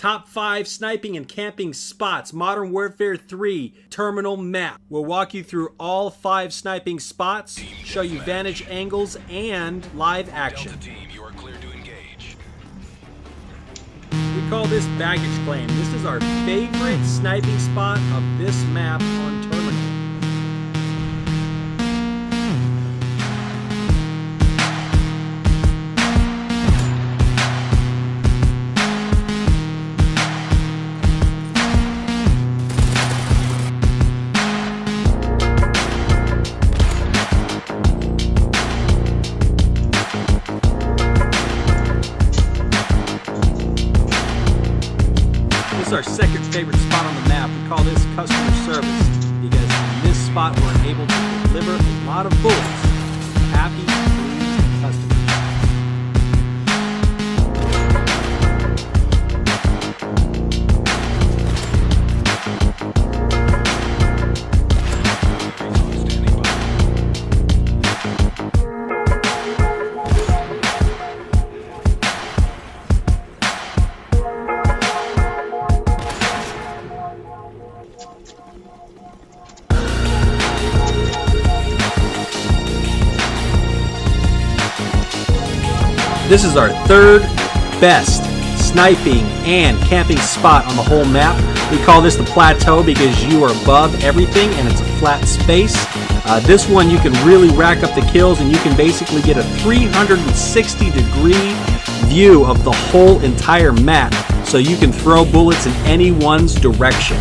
Top 5 Sniping and Camping Spots, Modern Warfare 3 Terminal Map. We'll walk you through all 5 sniping spots, show you vantage angles and live action. We call this baggage claim. This is our favorite sniping spot of this map on Terminal. This is our second favorite spot on the map. We call this customer service because in this spot we're able to deliver a lot of bullets to happy, pleased customers. This is our third best sniping and camping spot on the whole map. We call this the plateau because you are above everything and it's a flat space. This one you can really rack up the kills and you can basically get a 360-degree view of the whole entire map. So you can throw bullets in anyone's direction.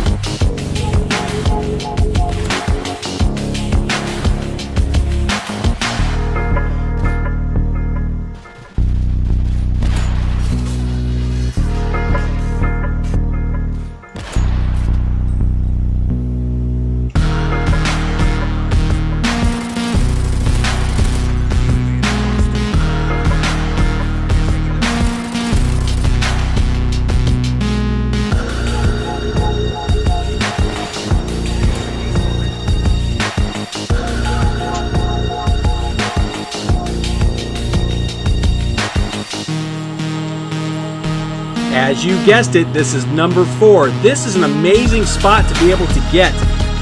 As you guessed it, this is number 4. This is an amazing spot to be able to get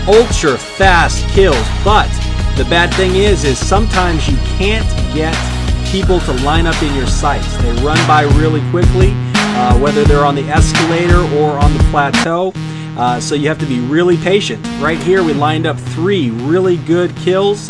ultra fast kills, but the bad thing is sometimes you can't get people to line up in your sights. They run by really quickly, whether they're on the escalator or on the plateau, so you have to be really patient. Right here we lined up 3 really good kills.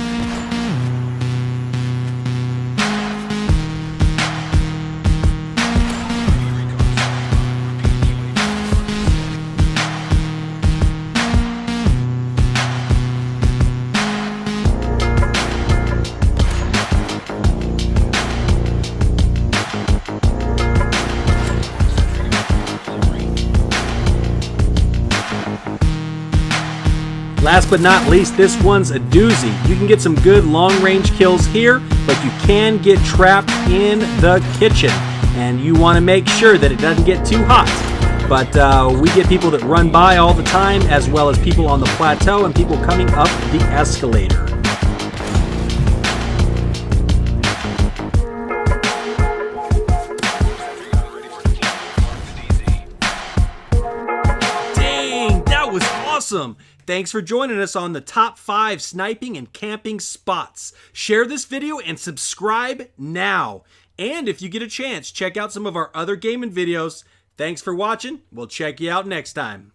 Last but not least, this one's a doozy. You can get some good long-range kills here, but you can get trapped in the kitchen, and you want to make sure that it doesn't get too hot. But we get people that run by all the time, as well as people on the plateau and people coming up the escalator. Dang, that was awesome! Thanks for joining us on the top 5 sniping and camping spots. Share this video and subscribe now. And if you get a chance, check out some of our other gaming videos. Thanks for watching. We'll check you out next time.